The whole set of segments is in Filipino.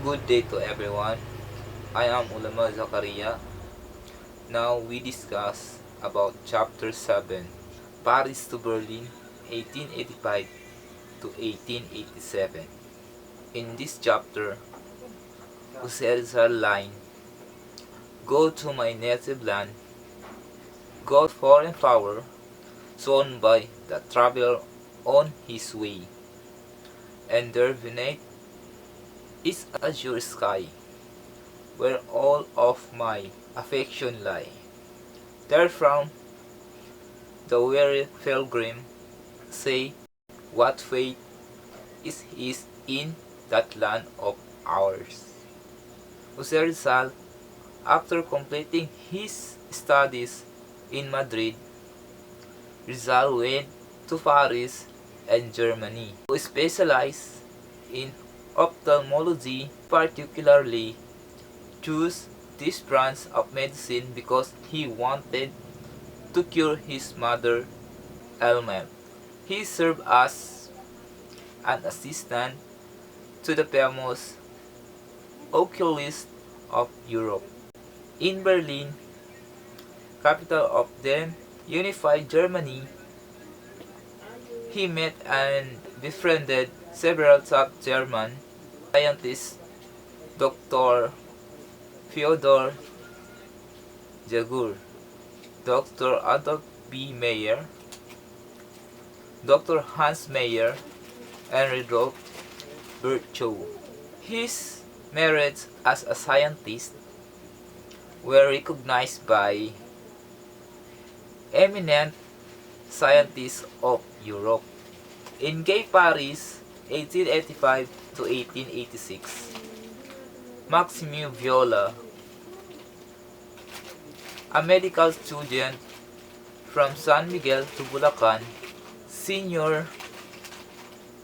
Good day to everyone. I am Ulama Zakaria. Now we discuss about Chapter 7, Paris to Berlin, 1885 to 1887. In this chapter, Husserl line, "Go to my native land, go foreign power, shown by the traveler on his way, and there beneath is azure sky, where all of my affection lie. Therefrom the weary pilgrim say, what fate is his in that land of ours." Husserl, after completing his studies in Madrid, Rizal went to Paris and Germany to specialize in ophthalmology, particularly chose this branch of medicine because he wanted to cure his mother ailment. He served as an assistant to the famous oculist of Europe. In Berlin, capital of then unified Germany, he met and befriended several top German scientists, Dr. Fyodor Jagur, Dr. Adolf B. Meyer, Dr. Hans Meyer, and Rudolf Virchow. His merits as a scientist were recognized by eminent scientists of Europe. In Gay Paris, 1885 to 1886, Maxime Viola, a medical student from San Miguel to Bulacan, Senior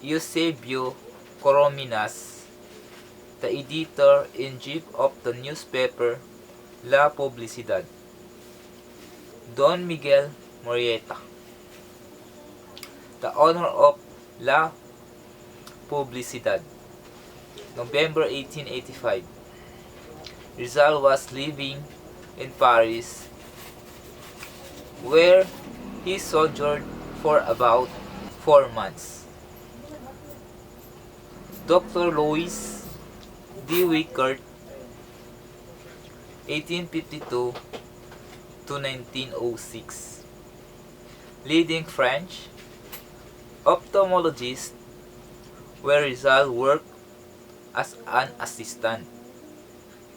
Eusebio Corominas, the editor-in-chief of the newspaper La Publicidad, Don Miguel Morieta, the owner of La Publicidad. November 1885. Rizal was living in Paris, where he sojourned for about 4 months. Dr. Louis D. Wickert, 1852 to 1906, leading French ophthalmologist, where Rizal worked as an assistant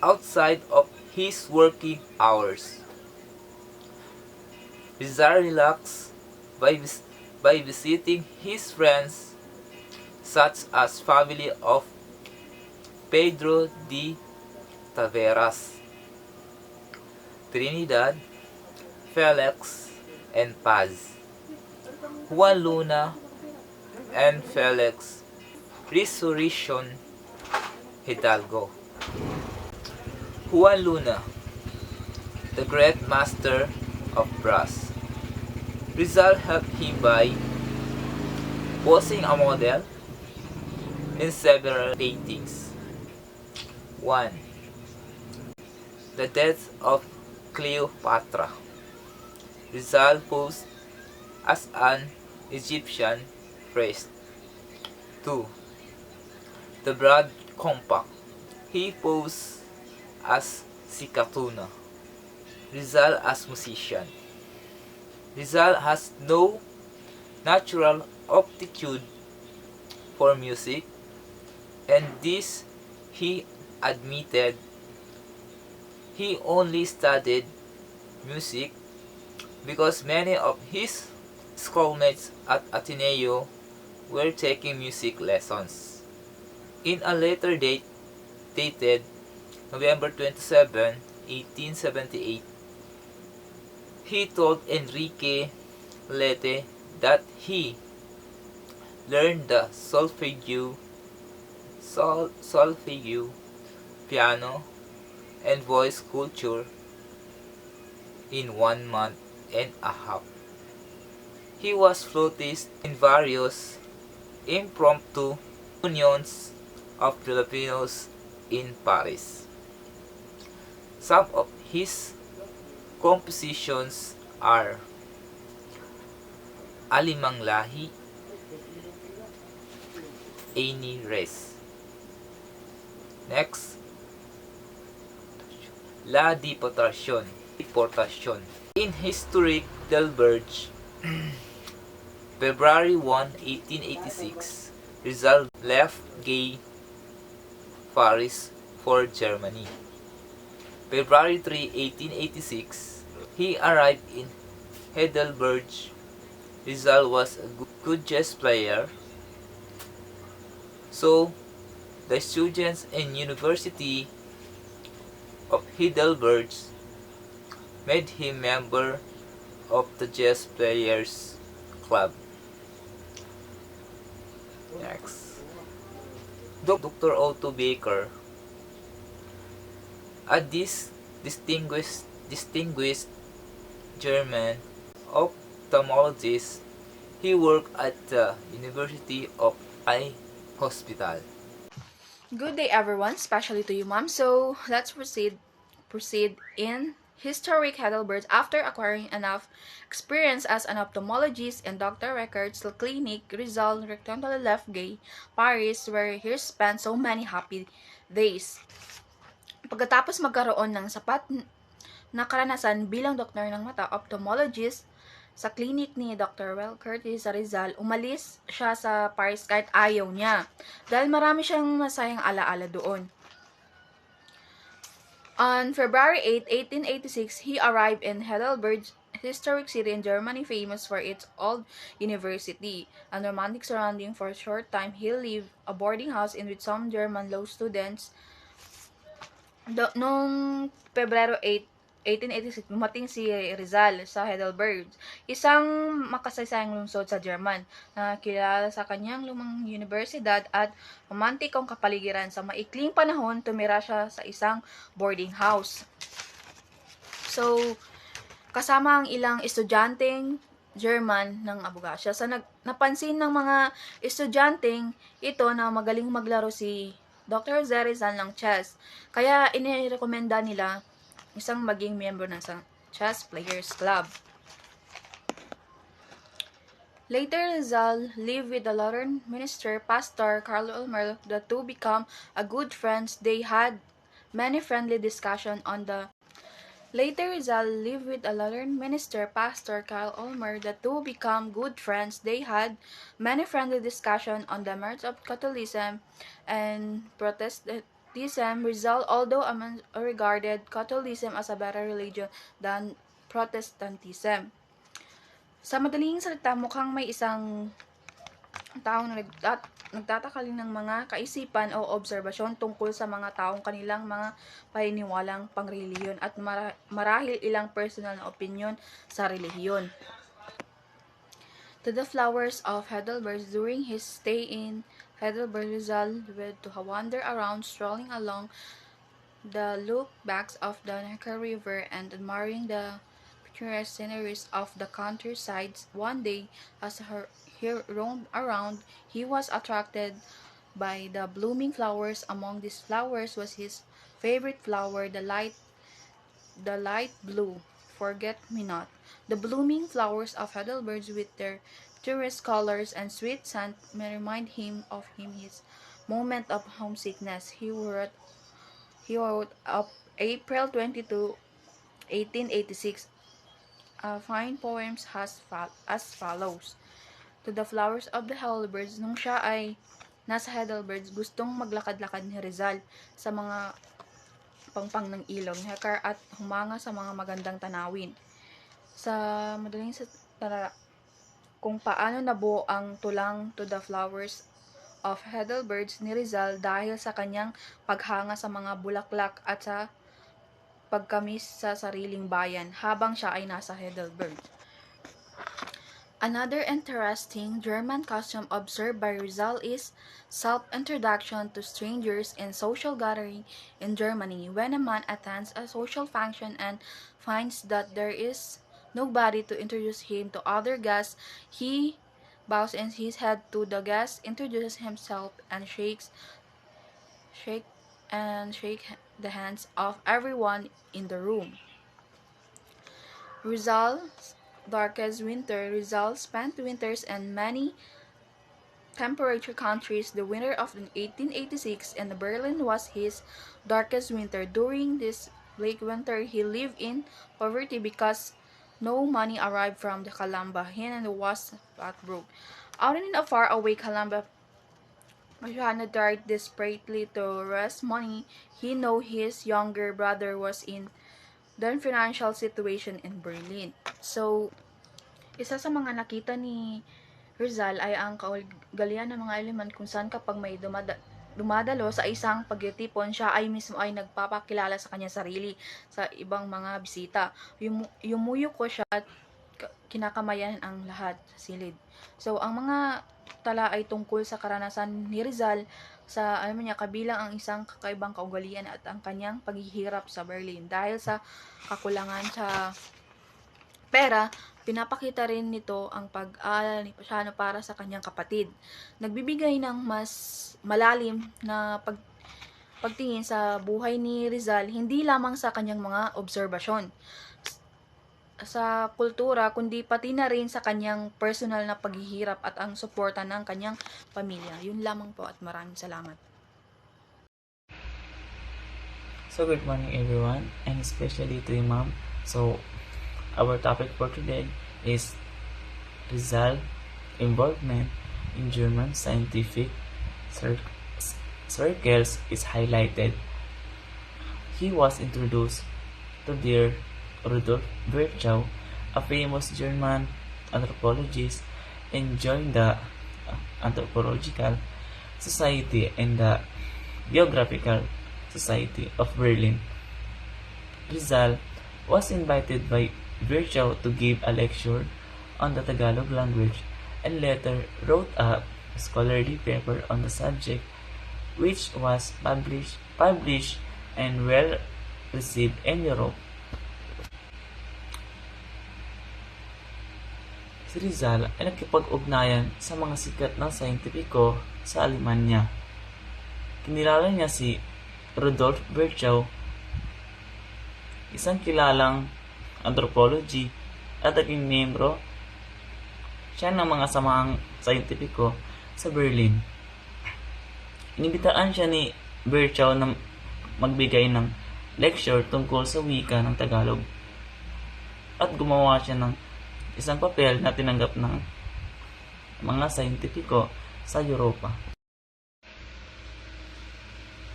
outside of his working hours. Rizal relaxed by visiting his friends, such as family of Pedro de Taveras, Trinidad, Felix, and Paz, Juan Luna, and Felix Resurrection Hidalgo. Juan Luna, the great master of brass. Rizal helped him by posing a model in several paintings. 1. The Death of Cleopatra. Rizal posed as an Egyptian priest. 2. The Bride Compact. He posed as Sikatuna. Rizal as musician. Rizal has no natural aptitude for music, and this he admitted. He only studied music because many of his schoolmates at Ateneo were taking music lessons. In a later date, dated November 27, 1878, he told Enrique Lete that he learned the solfeggio, piano, and voice culture in 1 month and a half. He was flautist in various impromptu unions of Filipinos in Paris. Some of his compositions are Alimang Lahi, Any Res. Next, La Deportation. In Historic Delberge, February 1, 1886, Rizal left Gay Paris for Germany. February 3, 1886, he arrived in Heidelberg. Rizal was a good chess player, so the students in University of Heidelberg made him member of the Chess Players Club. Next, Dr. Otto Baker, a distinguished German ophthalmologist. He worked at the University of Eye Hospital. Good day everyone, especially to you ma'am. So let's proceed in historic Heidelberg. After acquiring enough experience as an ophthalmologist and doctor records the clinic, Rizal rectantly left Gay, Paris, where he spent so many happy days. Pagkatapos magkaroon ng sapat na karanasan bilang doktor ng mata, ophthalmologist, sa clinic ni Dr. Well Curtis sa Rizal, umalis siya sa Paris kahit ayaw niya. Dahil marami siyang masayang alaala doon. On February 8, 1886, he arrived in Heidelberg, historic city in Germany famous for its old university and romantic surrounding. For a short time, he lived a boarding house in with some German law students. Noong Pebrero 8, 1886, dumating si Rizal sa Heidelberg, isang makasaysayang lungsod sa German na kilala sa kanyang lumang universidad at romantikong kapaligiran. Sa maikling panahon, tumira siya sa isang boarding house. So, kasama ang ilang estudyanteng German ng abogasya. Sa napansin ng mga estudyanteng ito na magaling maglaro si Dr. Rizal ng chess. Kaya inirekomenda nila isang maging miyembro ng Chess Players Club. Later, Rizal lived with the Lutheran minister, Pastor Carl Ulmer. The two became a good friends. They had many friendly discussions on the Later, Rizal lived with a Lutheran minister, Pastor Carl Ulmer. The two became good friends. They had many friendly discussions on the merits of Catholicism and Protestantism. Rizal, although regarded Catholicism as a better religion than Protestantism. Sa madaling salita, mukhang may isang taong nagtatakali ng mga kaisipan o obserbasyon tungkol sa mga taong kanilang mga paniniwalang pangrelihiyon at marahil ilang personal na opinion sa relihiyon. To the flowers of Heidelberg. During his stay in Heidelberg, Rizal went to wander around, strolling along the look-backs of the Neckar River and admiring the picturesque sceneries of the countryside. One day, as he roamed around, he was attracted by the blooming flowers. Among these flowers was his favorite flower, the light blue forget-me-not. The blooming flowers of Heidelberg, with their picturesque colors and sweet scent, may remind him of his moment of homesickness. He wrote of April 22, 1886, a fine poems as follows. To the flowers of the Heidelberg. Nung siya ay nasa Heidelberg, gustong maglakad-lakad ni Rizal sa mga pangpang ng ilog, Neckar at humanga sa mga magandang tanawin. Sa madaling kung paano nabuo ang tulang To the Flowers of Heidelberg ni Rizal dahil sa kanyang paghanga sa mga bulaklak at sa pagkamis sa sariling bayan habang siya ay nasa Heidelberg. Another interesting German custom observed by Rizal is self-introduction to strangers in social gathering in Germany. When a man attends a social function and finds that there is nobody to introduce him to other guests, he bows his head to the guest, introduces himself, and shakes and shake the hands of everyone in the room. Rizal's darkest winter. Rizal spent winters in many temperature countries. The winter of 1886 in Berlin was his darkest winter. During this bleak winter, he lived in poverty because no money arrived from the Calamba. He and was flat broke. Out in a far away Calamba, Johanna tried desperately to raise money. He knew his younger brother was in the financial situation in Berlin. So, isa sa mga nakita ni Rizal ay ang kaugalian ng mga eleman kung saan kapag may dumadalo sa isang pagtitipon, siya ay mismo ay nagpapakilala sa kanya sarili sa ibang mga bisita. Yumuyo ko siya at kinakamayan ang lahat sa silid. So, ang mga tala ay tungkol sa karanasan ni Rizal sa alam niya kabilang ang isang kakaibang kaugalian at ang kanyang paghihirap sa Berlin dahil sa kakulangan sa pera. Pinapakita rin nito ang pag-aalala ni Pasiano para sa kanyang kapatid. Nagbibigay ng mas malalim na pagtingin sa buhay ni Rizal, hindi lamang sa kanyang mga obserbasyon sa kultura, kundi pati na rin sa kanyang personal na paghihirap at ang suporta ng kanyang pamilya. Yun lamang po at maraming salamat. So good morning everyone, and especially to you ma'am. So our topic for today is Rizal involvement in German scientific circles is highlighted. He was introduced to dear Rudolf Virchow, a famous German anthropologist, and joined the Anthropological Society and the Geographical Society of Berlin. Rizal was invited by Virchow to give a lecture on the Tagalog language and later wrote a scholarly paper on the subject, which was published and well received in Europe. Si Rizal ay nakipag-ugnayan sa mga sikat na scientifico sa Alemanya. Kinilala niya si Rudolf Virchow, isang kilalang anthropology at naging miyembro siya ng mga samahang scientifico sa Berlin. Inibitaan siya ni Virchow na magbigay ng lecture tungkol sa wika ng Tagalog at gumawa siya ng isang papel na tinanggap ng mga scientifico sa Europa.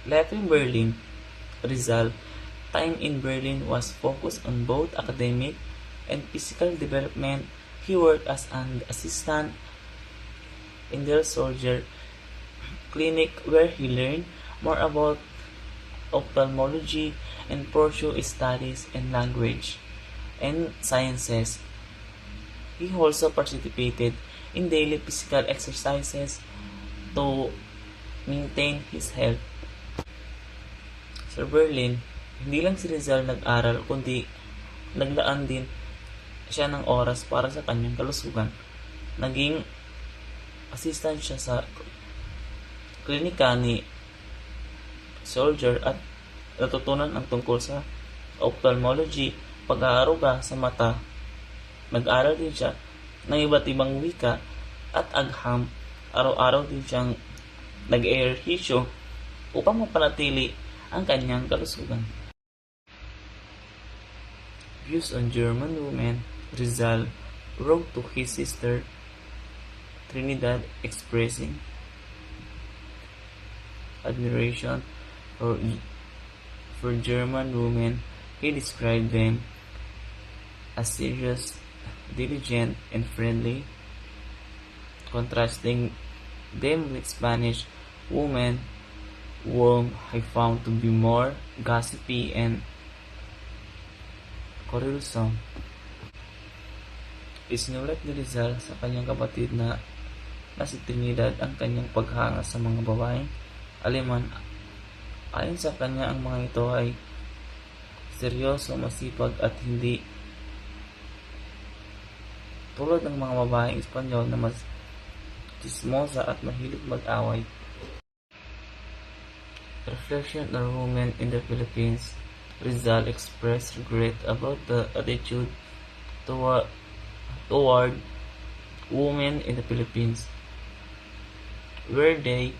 Left in Berlin, Rizal time in Berlin was focused on both academic and physical development. He worked as an assistant in the soldier clinic where he learned more about ophthalmology and pursued studies in language and sciences. He also participated in daily physical exercises to maintain his health. Sa Berlin, hindi lang si Rizal nag-aral kundi naglaan din siya ng oras para sa kanyang kalusugan. Naging assistant siya sa klinika ni soldier at natutunan ang tungkol sa ophthalmology, pag-aaruga sa mata. Nag-aral din siya ng iba't ibang wika at agham. Araw-araw din siyang nag-ehersisyo upang mapanatili ang kanyang kalusugan. Views on German women. Rizal wrote to his sister Trinidad expressing admiration for German women. He described them as serious, diligent, and friendly, contrasting them with Spanish women whom I found to be more gossipy and quarrelsome. Isinulat ni Rizal sa kanyang kapatid na si Trinidad ang kanyang paghanga sa mga babaeng Aleman. Ayon sa kanya, ang mga ito ay seryoso, masipag at hindi tulad ng mga babaeng Espanyol na mas chismosa at mahilig mag-away. reflection on women in the Philippines, Rizal expressed regret about the attitude toward women in the Philippines, where they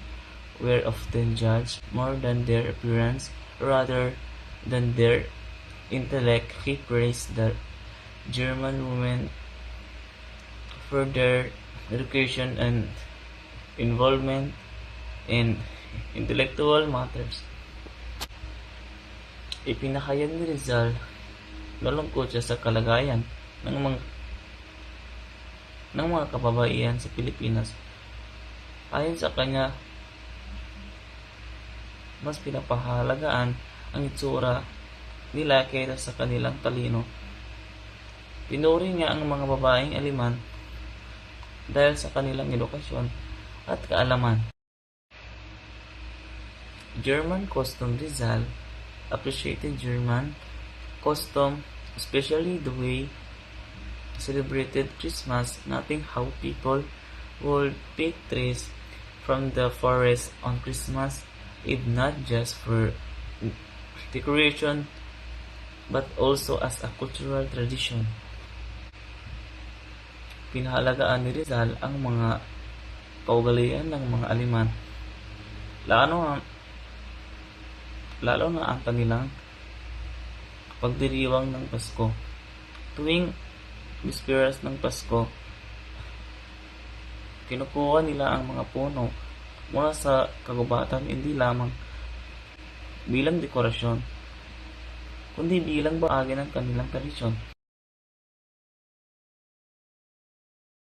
were often judged more than their appearance rather than their intellect. He praised the German women for their education and involvement in intellectual matters. Ipinahayag ni Rizal na lungkot siya sa kalagayan ng mga kababaihan sa Pilipinas. Ayon sa kanya, mas pinapahalagaan ang itsura nila kaysa sa kanilang talino. Pinuri niya ang mga babaeng Aliman dahil sa kanilang edukasyon at kaalaman. German custom. Rizal appreciated German custom, especially the way celebrated Christmas, noting how people would pick trees from the forest on Christmas Eve, not just for decoration but also as a cultural tradition. Pinahalagaan ni Rizal ang mga kaugalian ng mga Aliman, lalo na ang kanilang pagdiriwang ng Pasko. Tuwing bisperas ng Pasko, kinukuha nila ang mga puno mula sa kagubatan, hindi lamang bilang dekorasyon, kundi bilang bahagi ng kanilang tradisyon.